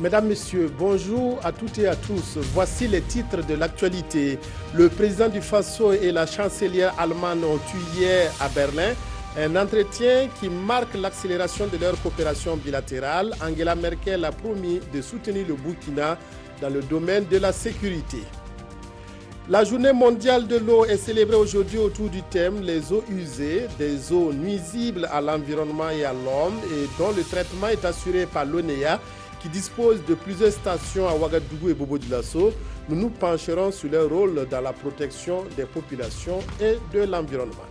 Mesdames, Messieurs, bonjour à toutes et à tous. Voici les titres de l'actualité. Le président du Faso et la chancelière allemande ont eu hier à Berlin un entretien qui marque l'accélération de leur coopération bilatérale. Angela Merkel a promis de soutenir le Burkina dans le domaine de la sécurité. La journée mondiale de l'eau est célébrée aujourd'hui autour du thème « Les eaux usées, des eaux nuisibles à l'environnement et à l'homme et dont le traitement est assuré par l'ONEA qui dispose de plusieurs stations à Ouagadougou et Bobo-Dioulasso. Nous nous pencherons sur leur rôle dans la protection des populations et de l'environnement.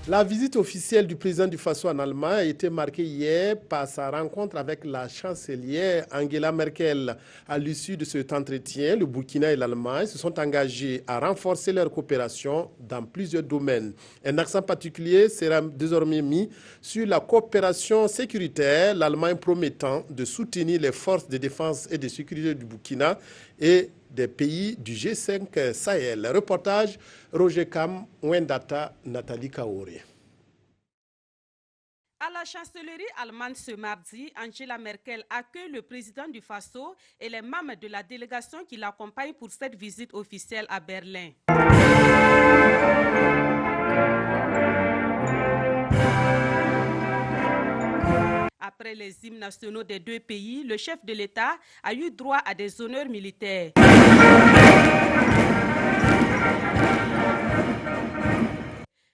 La visite officielle du président du Faso en Allemagne a été marquée hier par sa rencontre avec la chancelière Angela Merkel. À l'issue de cet entretien, le Burkina et l'Allemagne se sont engagés à renforcer leur coopération dans plusieurs domaines. Un accent particulier sera désormais mis sur la coopération sécuritaire, l'Allemagne promettant de soutenir les forces de défense et de sécurité du Burkina et des pays du G5 Sahel. Reportage Roger Kam, Wendata, Nathalie Kaoré. À la chancellerie allemande ce mardi, Angela Merkel accueille le président du Faso et les membres de la délégation qui l'accompagnent pour cette visite officielle à Berlin. Après les hymnes nationaux des deux pays, le chef de l'État a eu droit à des honneurs militaires.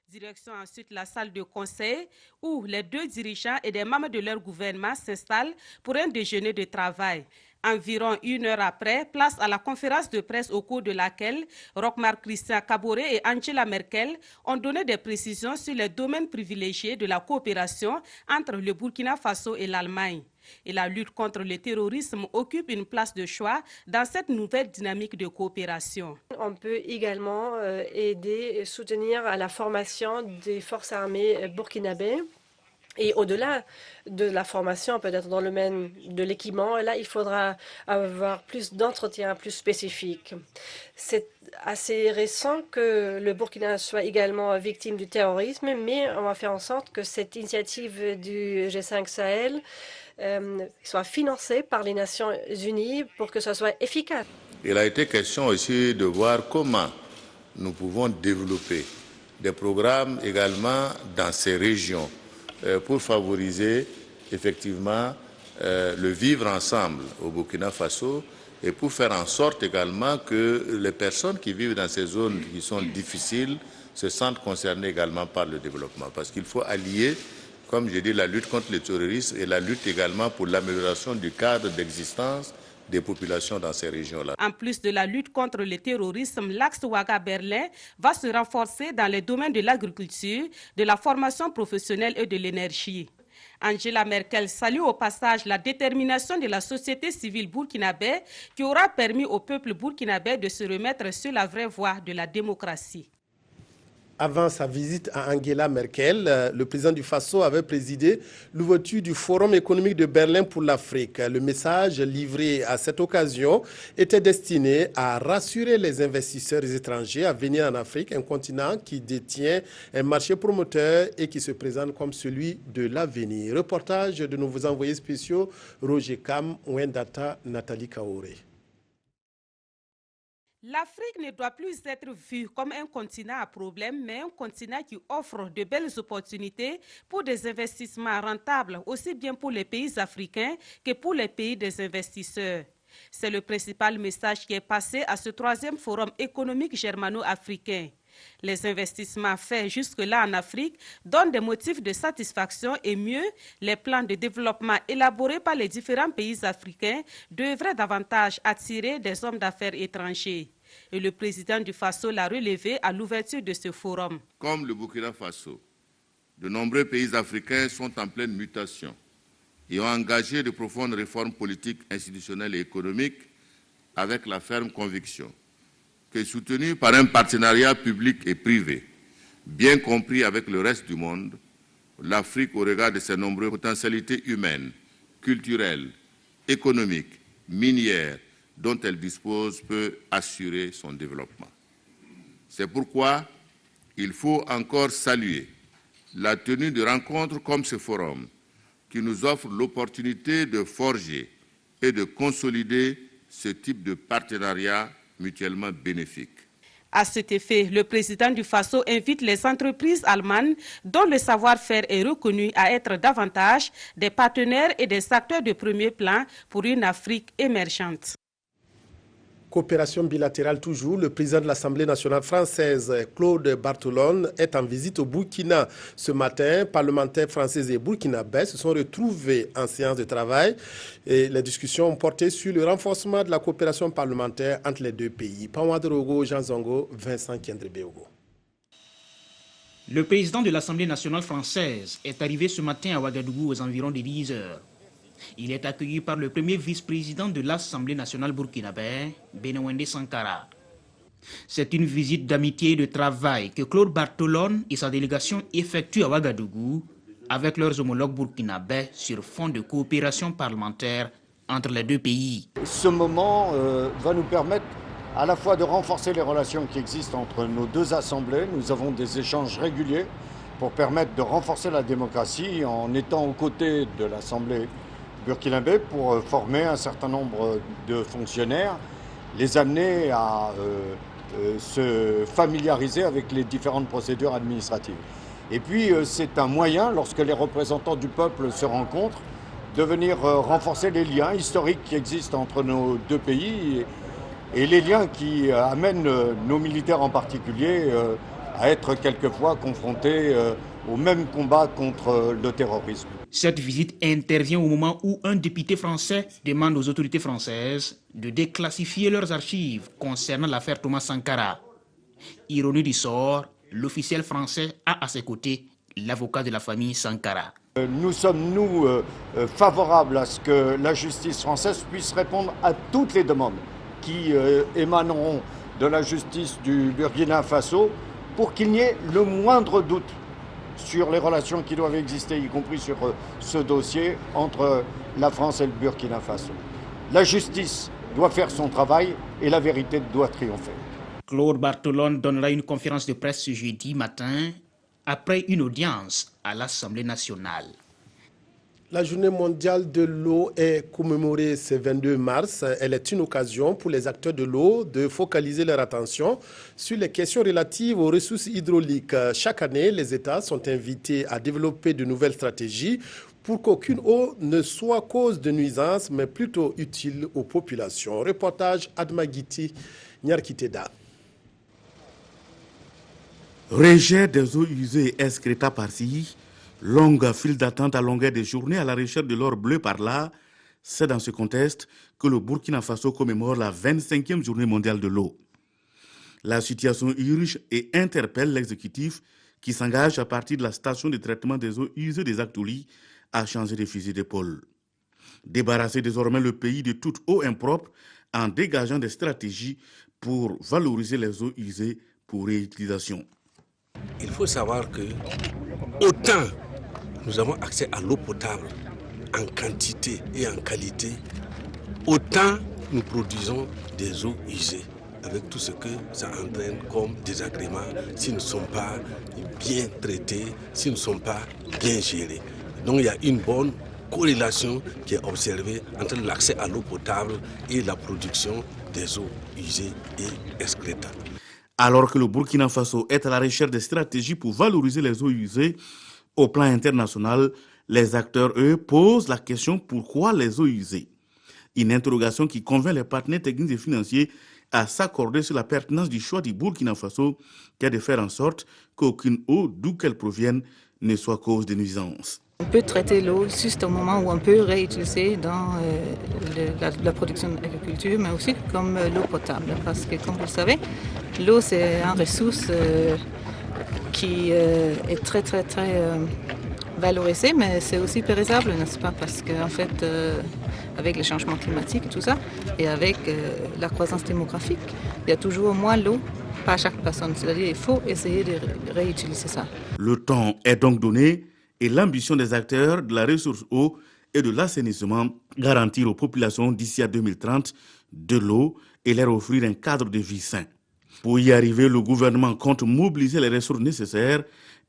Direction ensuite la salle de conseil où les deux dirigeants et des membres de leur gouvernement s'installent pour un déjeuner de travail. Environ une heure après, place à la conférence de presse au cours de laquelle Roch-Marc Christian Kaboré et Angela Merkel ont donné des précisions sur les domaines privilégiés de la coopération entre le Burkina Faso et l'Allemagne. Et la lutte contre le terrorisme occupe une place de choix dans cette nouvelle dynamique de coopération. On peut également aider et soutenir à la formation des forces armées burkinabées. Et au-delà de la formation, peut-être dans le domaine de l'équipement, là, il faudra avoir plus d'entretien plus spécifique. C'est assez récent que le Burkina soit également victime du terrorisme, mais on va faire en sorte que cette initiative du G5 Sahel soit financée par les Nations Unies pour que ce soit efficace. Il a été question aussi de voir comment nous pouvons développer des programmes également dans ces régions pour favoriser effectivement le vivre ensemble au Burkina Faso et pour faire en sorte également que les personnes qui vivent dans ces zones qui sont difficiles se sentent concernées également par le développement. Parce qu'il faut allier, comme je dis, la lutte contre le terrorisme et la lutte également pour l'amélioration du cadre d'existence des populations dans ces régions-là. En plus de la lutte contre le terrorisme, l'axe Ouaga-Berlin va se renforcer dans les domaines de l'agriculture, de la formation professionnelle et de l'énergie. Angela Merkel salue au passage la détermination de la société civile burkinabé qui aura permis au peuple burkinabé de se remettre sur la vraie voie de la démocratie. Avant sa visite à Angela Merkel, le président du Faso avait présidé l'ouverture du Forum économique de Berlin pour l'Afrique. Le message livré à cette occasion était destiné à rassurer les investisseurs étrangers à venir en Afrique, un continent qui détient un marché promoteur et qui se présente comme celui de l'avenir. Reportage de nos envoyés spéciaux Roger Kam, Wendata, Nathalie Kaoré. L'Afrique ne doit plus être vue comme un continent à problème, mais un continent qui offre de belles opportunités pour des investissements rentables, aussi bien pour les pays africains que pour les pays des investisseurs. C'est le principal message qui est passé à ce troisième forum économique germano-africain. Les investissements faits jusque-là en Afrique donnent des motifs de satisfaction et mieux, les plans de développement élaborés par les différents pays africains devraient davantage attirer des hommes d'affaires étrangers. Et le président du Faso l'a relevé à l'ouverture de ce forum. Comme le Burkina Faso, de nombreux pays africains sont en pleine mutation et ont engagé de profondes réformes politiques, institutionnelles et économiques avec la ferme conviction que, soutenus par un partenariat public et privé, bien compris avec le reste du monde, l'Afrique, au regard de ses nombreuses potentialités humaines, culturelles, économiques, minières, dont elle dispose, peut assurer son développement. C'est pourquoi il faut encore saluer la tenue de rencontres comme ce forum, qui nous offre l'opportunité de forger et de consolider ce type de partenariat mutuellement bénéfique. À cet effet, le président du Faso invite les entreprises allemandes dont le savoir-faire est reconnu à être davantage des partenaires et des acteurs de premier plan pour une Afrique émergente. Coopération bilatérale toujours, le président de l'Assemblée nationale française, Claude Barthelone, est en visite au Burkina. Ce matin, parlementaires français et burkinabés se sont retrouvés en séance de travail et les discussions ont porté sur le renforcement de la coopération parlementaire entre les deux pays. Panwadrogo, Jean Zongo, Vincent Kendrebeogo. Le président de l'Assemblée nationale française est arrivé ce matin à Ouagadougou aux environs de 10 heures. Il est accueilli par le premier vice-président de l'Assemblée nationale burkinabé, Benewende Sankara. C'est une visite d'amitié et de travail que Claude Barthelone et sa délégation effectuent à Ouagadougou avec leurs homologues burkinabés sur fond de coopération parlementaire entre les deux pays. Ce moment va nous permettre à la fois de renforcer les relations qui existent entre nos deux assemblées. Nous avons des échanges réguliers pour permettre de renforcer la démocratie en étant aux côtés de l'Assemblée burkinabé pour former un certain nombre de fonctionnaires, les amener à se familiariser avec les différentes procédures administratives. Et puis c'est un moyen, lorsque les représentants du peuple se rencontrent, de venir renforcer les liens historiques qui existent entre nos deux pays et les liens qui amènent nos militaires en particulier à être quelquefois confrontés au même combat contre le terrorisme. Cette visite intervient au moment où un député français demande aux autorités françaises de déclassifier leurs archives concernant l'affaire Thomas Sankara. Ironie du sort, l'officiel français a à ses côtés l'avocat de la famille Sankara. Nous sommes, favorables à ce que la justice française puisse répondre à toutes les demandes qui émaneront de la justice du Burkina Faso pour qu'il n'y ait le moindre doute sur les relations qui doivent exister, y compris sur ce dossier entre la France et le Burkina Faso. La justice doit faire son travail et la vérité doit triompher. Claude Barthelone donnera une conférence de presse ce jeudi matin après une audience à l'Assemblée nationale. La journée mondiale de l'eau est commémorée ce 22 mars. Elle est une occasion pour les acteurs de l'eau de focaliser leur attention sur les questions relatives aux ressources hydrauliques. Chaque année, les États sont invités à développer de nouvelles stratégies pour qu'aucune eau ne soit cause de nuisance, mais plutôt utile aux populations. Reportage Admagiti Nyarkiteda. Rejet des eaux usées excréta par-ci, longue file d'attente à longueur de journée à la recherche de l'or bleu par là. C'est dans ce contexte que le Burkina Faso commémore la 25e journée mondiale de l'eau. La situation urge et interpelle l'exécutif qui s'engage à partir de la station de traitement des eaux usées des Actouli à changer de fusil d'épaule. Débarrasser désormais le pays de toute eau impropre en dégageant des stratégies pour valoriser les eaux usées pour réutilisation. Il faut savoir que autant nous avons accès à l'eau potable en quantité et en qualité, autant nous produisons des eaux usées avec tout ce que ça entraîne comme désagréments s'ils ne sont pas bien traités, s'ils ne sont pas bien gérés. Donc il y a une bonne corrélation qui est observée entre l'accès à l'eau potable et la production des eaux usées et excrétables. Alors que le Burkina Faso est à la recherche de stratégies pour valoriser les eaux usées, au plan international, les acteurs, eux, posent la question pourquoi les eaux usées. Une interrogation qui convainc les partenaires techniques et financiers à s'accorder sur la pertinence du choix du Burkina Faso, qui est de faire en sorte qu'aucune eau, d'où qu'elle provienne, ne soit cause de nuisance. On peut traiter l'eau juste au moment où on peut réutiliser dans la production de l'agriculture, mais aussi comme l'eau potable. Parce que, comme vous le savez, l'eau, c'est une ressource qui est très valorisée, mais c'est aussi périssable, n'est-ce pas? Parce qu'en fait, avec les changements climatiques et tout ça, et avec la croissance démographique, il y a toujours moins l'eau par chaque personne. C'est-à-dire qu'il faut essayer de réutiliser ça. Le temps est donc donné et l'ambition des acteurs de la ressource eau et de l'assainissement garantir aux populations d'ici à 2030 de l'eau et leur offrir un cadre de vie sain. Pour y arriver, le gouvernement compte mobiliser les ressources nécessaires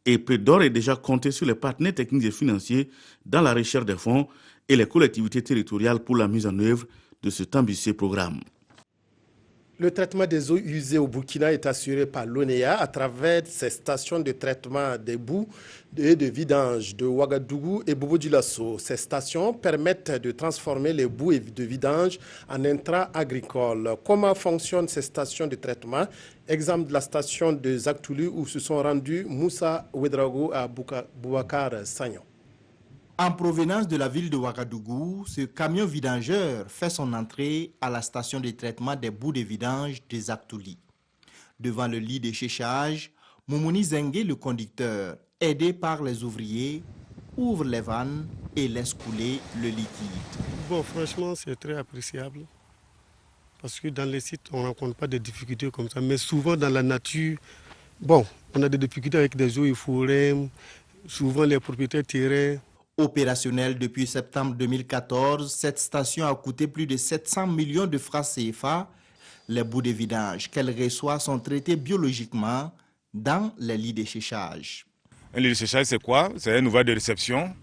et peut d'ores et déjà compter sur les partenaires techniques et financiers dans la recherche des fonds et les collectivités territoriales pour la mise en œuvre de cet ambitieux programme. Le traitement des eaux usées au Burkina est assuré par l'ONEA à travers ses stations de traitement des boues et de vidange de Ouagadougou et Bobo-Dioulasso. Ces stations permettent de transformer les boues de vidange en intrants agricoles. Comment fonctionnent ces stations de traitement? Exemple de la station de Zaktouli où se sont rendus Moussa Ouedraogo à Boubacar Sagnon. En provenance de la ville de Ouagadougou, ce camion vidangeur fait son entrée à la station de traitement des boues de vidange de Zaktouli. Devant le lit de séchage, Moumouni Zengue, le conducteur, aidé par les ouvriers, ouvre les vannes et laisse couler le liquide. Bon, franchement, c'est très appréciable. Parce que dans les sites, on ne rencontre pas de difficultés comme ça. Mais souvent, dans la nature, bon, on a des difficultés avec des eaux et forêts, souvent les propriétaires terrains. Opérationnelle depuis septembre 2014, cette station a coûté plus de 700 millions de francs CFA. Les boues de vidange qu'elle reçoit sont traitées biologiquement dans les lits de séchage. Un lit de séchage, c'est quoi? C'est un ouvrage de réception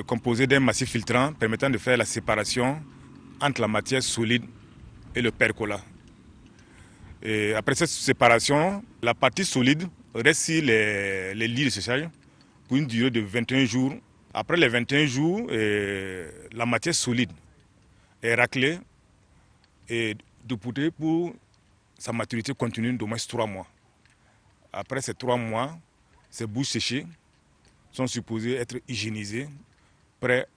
composé d'un massif filtrant permettant de faire la séparation entre la matière solide et le percolat. Et après cette séparation, la partie solide reste sur les lits de séchage pour une durée de 21 jours. Après les 21 jours, la matière solide est raclée et dépouillée pour sa maturité continue d'au moins 3 mois. Après ces 3 mois, ces boues séchées sont supposées être hygiénisées, prêtes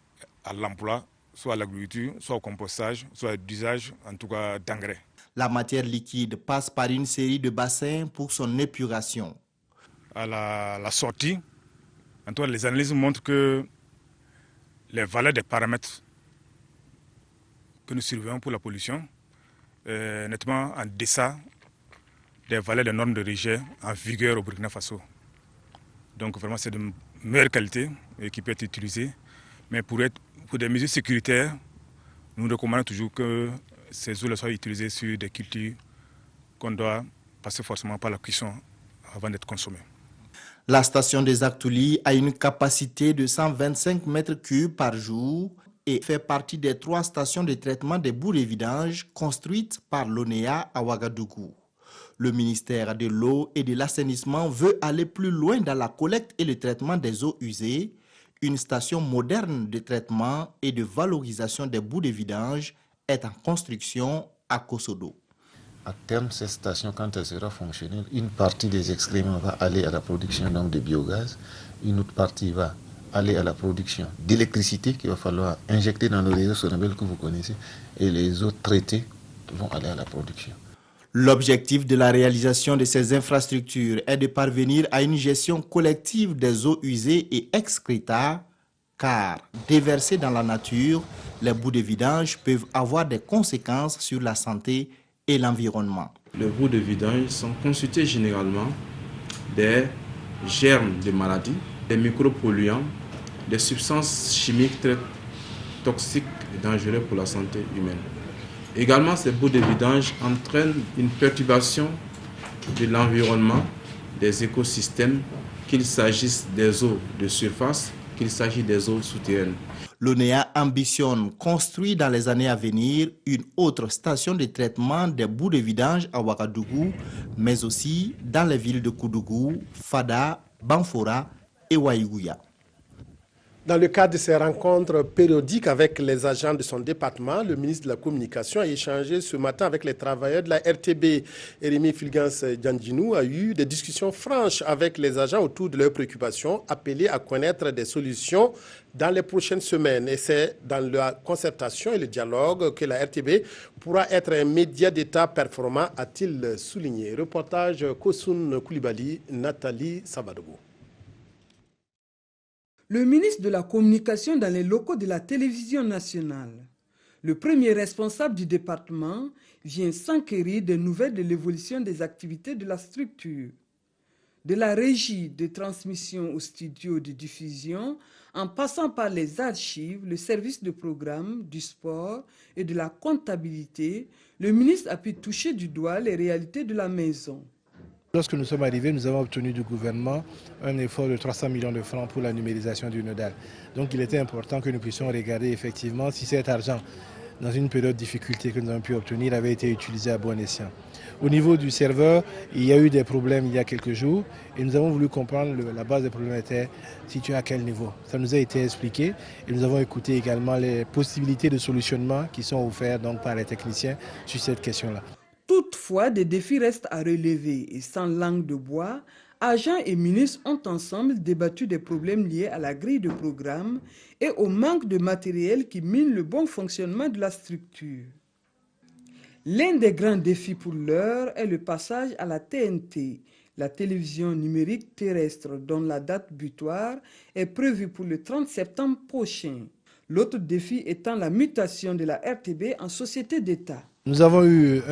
à l'emploi, soit à l'agriculture, soit au compostage, soit à l'usage, en tout cas d'engrais. La matière liquide passe par une série de bassins pour son épuration. À la sortie, en tout cas, les analyses montrent que les valeurs des paramètres que nous surveillons pour la pollution est nettement en deçà des valeurs des normes de rejet en vigueur au Burkina Faso. Donc vraiment, c'est de meilleure qualité et qui peut être utilisé. Mais pour des mesures sécuritaires, nous recommandons toujours que ces eaux soient utilisées sur des cultures qu'on doit passer forcément par la cuisson avant d'être consommées. La station de Zaktouli a une capacité de 125 mètres cubes par jour et fait partie des 3 stations de traitement des boues de vidange construites par l'ONEA à Ouagadougou. Le ministère de l'eau et de l'assainissement veut aller plus loin dans la collecte et le traitement des eaux usées. Une station moderne de traitement et de valorisation des boues de vidange est en construction à Kosodo. À terme, cette station, quand elle sera fonctionnelle, une partie des excréments va aller à la production donc, de biogaz, une autre partie va aller à la production d'électricité qu'il va falloir injecter dans le réseau Sonabel que vous connaissez, et les eaux traitées vont aller à la production. L'objectif de la réalisation de ces infrastructures est de parvenir à une gestion collective des eaux usées et excréta, car déversées dans la nature, les boues de vidange peuvent avoir des conséquences sur la santé et l'environnement. Les boues de vidange sont constituées généralement des germes de maladies, des micropolluants, des substances chimiques très toxiques et dangereuses pour la santé humaine. Également, ces boues de vidange entraînent une perturbation de l'environnement, des écosystèmes, qu'il s'agisse des eaux de surface, qu'il s'agisse des eaux souterraines. L'ONEA ambitionne construire dans les années à venir une autre station de traitement des boues de vidange à Ouagadougou, mais aussi dans les villes de Koudougou, Fada, Banfora et Waïgouya. Dans le cadre de ces rencontres périodiques avec les agents de son département, le ministre de la Communication a échangé ce matin avec les travailleurs de la RTB. Rémi Fulgence Djandjinou a eu des discussions franches avec les agents autour de leurs préoccupations, appelés à connaître des solutions dans les prochaines semaines. Et c'est dans la concertation et le dialogue que la RTB pourra être un média d'État performant, a-t-il souligné. Reportage Kosoun Koulibaly, Nathalie Sabadogo. Le ministre de la Communication dans les locaux de la télévision nationale. Le premier responsable du département vient s'enquérir des nouvelles de l'évolution des activités de la structure. De la régie de transmission au studio de diffusion, en passant par les archives, le service de programme, du sport et de la comptabilité, le ministre a pu toucher du doigt les réalités de la maison. Lorsque nous sommes arrivés, nous avons obtenu du gouvernement un effort de 300 millions de francs pour la numérisation du nodal. Donc il était important que nous puissions regarder effectivement si cet argent, dans une période de difficulté que nous avons pu obtenir, avait été utilisé à bon escient. Au niveau du serveur, il y a eu des problèmes il y a quelques jours et nous avons voulu comprendre la base des problèmes était située à quel niveau. Ça nous a été expliqué et nous avons écouté également les possibilités de solutionnement qui sont offertes donc par les techniciens sur cette question-là. Toutefois, des défis restent à relever et sans langue de bois, agents et ministres ont ensemble débattu des problèmes liés à la grille de programme et au manque de matériel qui mine le bon fonctionnement de la structure. L'un des grands défis pour l'heure est le passage à la TNT, la télévision numérique terrestre, dont la date butoir est prévue pour le 30 septembre prochain. L'autre défi étant la mutation de la RTB en société d'État. Nous avons eu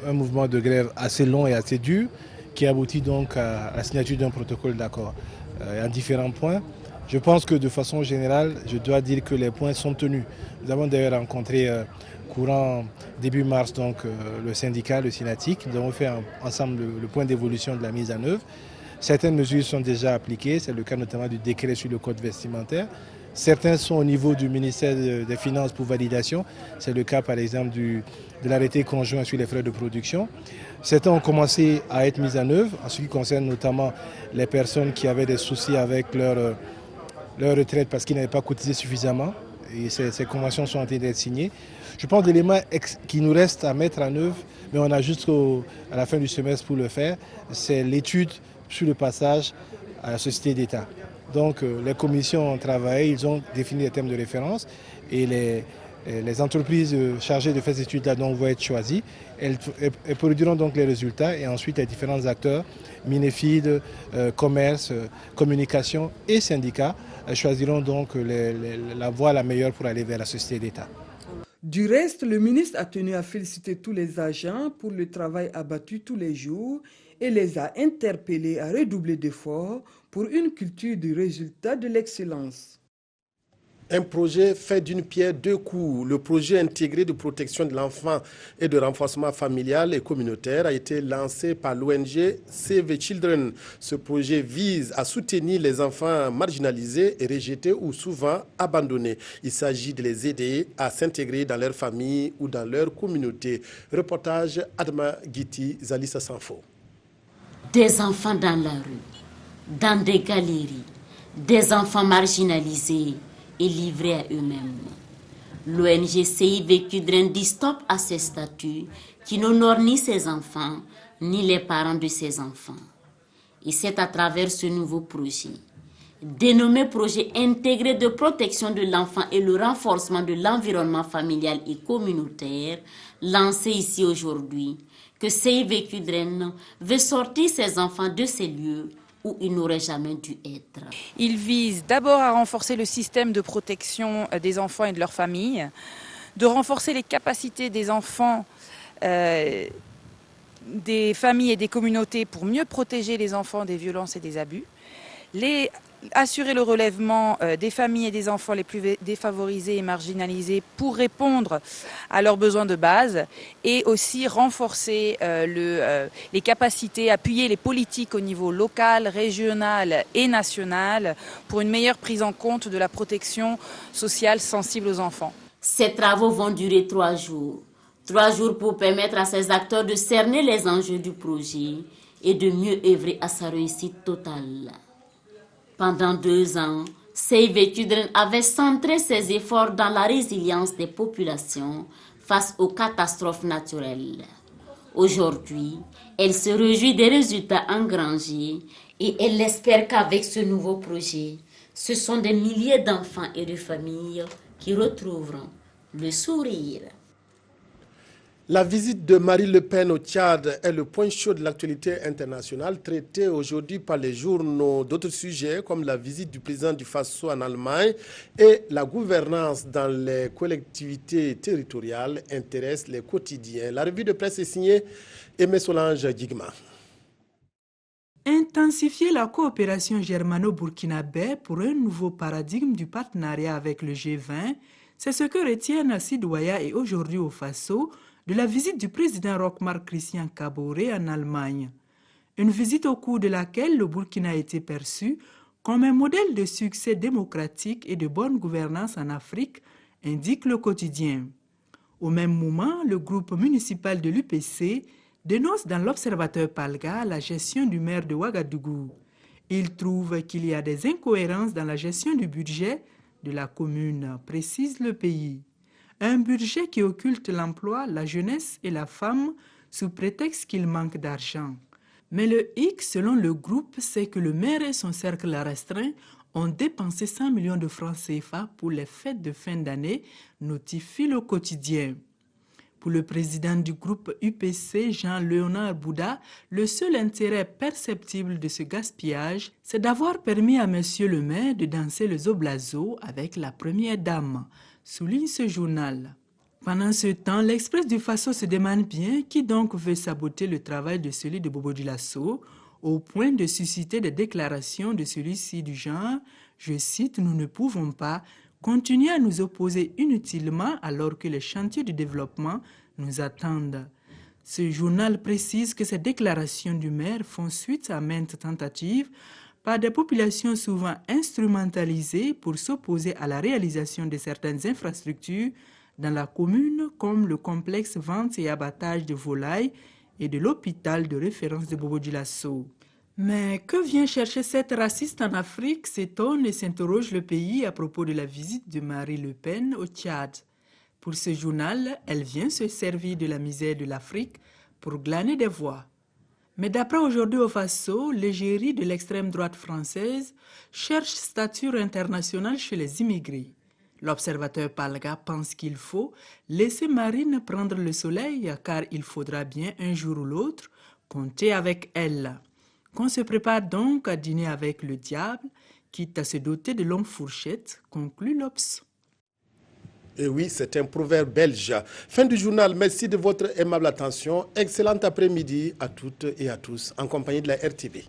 un mouvement de grève assez long et assez dur qui aboutit donc à la signature d'un protocole d'accord en différents points. Je pense que de façon générale, je dois dire que les points sont tenus. Nous avons d'ailleurs rencontré courant début mars donc le syndicat, le Synatic. Nous avons fait ensemble le point d'évolution de la mise en œuvre. Certaines mesures sont déjà appliquées, c'est le cas notamment du décret sur le code vestimentaire. Certains sont au niveau du ministère des Finances pour validation. C'est le cas par exemple de l'arrêté conjoint sur les frais de production. Certains ont commencé à être mis en œuvre en ce qui concerne notamment les personnes qui avaient des soucis avec leur retraite parce qu'ils n'avaient pas cotisé suffisamment. Et ces conventions sont en train d'être signées. Je pense que l'élément qui nous reste à mettre en œuvre, mais on a jusqu'à la fin du semestre pour le faire, c'est l'étude sur le passage à la société d'État. Donc les commissions ont travaillé, ils ont défini les thèmes de référence et les entreprises chargées de faire ces études-là vont être choisies. Elles produiront donc les résultats et ensuite les différents acteurs, Minefid, commerce, communication et syndicats choisiront donc la voie la meilleure pour aller vers la société d'État. Du reste, le ministre a tenu à féliciter tous les agents pour le travail abattu tous les jours et les a interpellés à redoubler d'efforts pour une culture du résultat de l'excellence. Un projet fait d'une pierre deux coups. Le projet intégré de protection de l'enfant et de renforcement familial et communautaire a été lancé par l'ONG Save the Children. Ce projet vise à soutenir les enfants marginalisés et rejetés ou souvent abandonnés. Il s'agit de les aider à s'intégrer dans leur famille ou dans leur communauté. Reportage Adama Giti, Zalissa Sanfo. Des enfants dans la rue, dans des galeries, des enfants marginalisés et livrés à eux-mêmes. L'ONG Save Children dit stop à ces statuts qui n'honorent ni ses enfants, ni les parents de ses enfants. Et c'est à travers ce nouveau projet, dénommé projet intégré de protection de l'enfant et le renforcement de l'environnement familial et communautaire, lancé ici aujourd'hui, que Save Children veut sortir ses enfants de ces lieux où ils n'auraient jamais dû être. Il vise d'abord à renforcer le système de protection des enfants et de leurs familles, de renforcer les capacités des enfants, des familles et des communautés pour mieux protéger les enfants des violences et des abus, assurer le relèvement des familles et des enfants les plus défavorisés et marginalisés pour répondre à leurs besoins de base et aussi renforcer les capacités, appuyer les politiques au niveau local, régional et national pour une meilleure prise en compte de la protection sociale sensible aux enfants. Ces travaux vont durer 3 jours. 3 jours pour permettre à ces acteurs de cerner les enjeux du projet et de mieux œuvrer à sa réussite totale. Pendant 2 ans, Save Children avait centré ses efforts dans la résilience des populations face aux catastrophes naturelles. Aujourd'hui, elle se réjouit des résultats engrangés et elle espère qu'avec ce nouveau projet, ce sont des milliers d'enfants et de familles qui retrouveront le sourire. La visite de Marine Le Pen au Tchad est le point chaud de l'actualité internationale traité aujourd'hui par les journaux. D'autres sujets comme la visite du président du Faso en Allemagne et la gouvernance dans les collectivités territoriales intéressent les quotidiens. La revue de presse est signée Aimé Solange Guigma. Intensifier la coopération germano-burkinabé pour un nouveau paradigme du partenariat avec le G20, c'est ce que retiennent Sidouaya et aujourd'hui au Faso de la visite du président Roch Marc Christian Kaboré en Allemagne. Une visite au cours de laquelle le Burkina a été perçu comme un modèle de succès démocratique et de bonne gouvernance en Afrique, indique le quotidien. Au même moment, le groupe municipal de l'UPC dénonce dans l'Observateur Palga la gestion du maire de Ouagadougou. Il trouve qu'il y a des incohérences dans la gestion du budget de la commune, précise le pays. Un budget qui occulte l'emploi, la jeunesse et la femme sous prétexte qu'il manque d'argent. Mais le hic, selon le groupe, c'est que le maire et son cercle restreint ont dépensé 100 millions de francs CFA pour les fêtes de fin d'année, notifie le quotidien. Pour le président du groupe UPC, Jean-Léonard Bouda, le seul intérêt perceptible de ce gaspillage, c'est d'avoir permis à monsieur le maire de danser le zoblazo avec la première dame, souligne ce journal. Pendant ce temps, l'Express du Faso se demande bien qui donc veut saboter le travail de celui de Bobo Dioulasso, au point de susciter des déclarations de celui-ci du genre, je cite, « Nous ne pouvons pas continuer à nous opposer inutilement alors que les chantiers de développement nous attendent. » Ce journal précise que ces déclarations du maire font suite à maintes tentatives par des populations souvent instrumentalisées pour s'opposer à la réalisation de certaines infrastructures dans la commune comme le complexe vente et abattage de volailles et de l'hôpital de référence de Bobo Dioulasso. Mais que vient chercher cette raciste en Afrique, s'étonne et s'interroge le pays à propos de la visite de Marie Le Pen au Tchad. Pour ce journal, elle vient se servir de la misère de l'Afrique pour glaner des voix. Mais d'après Aujourd'hui au Faso, l'égérie de l'extrême droite française cherche stature internationale chez les immigrés. L'observateur Palga pense qu'il faut laisser Marine prendre le soleil car il faudra bien un jour ou l'autre compter avec elle. Qu'on se prépare donc à dîner avec le diable, quitte à se doter de longues fourchettes, conclut l'Obs. Et oui, c'est un proverbe belge. Fin du journal, merci de votre aimable attention. Excellent après-midi à toutes et à tous en compagnie de la RTV.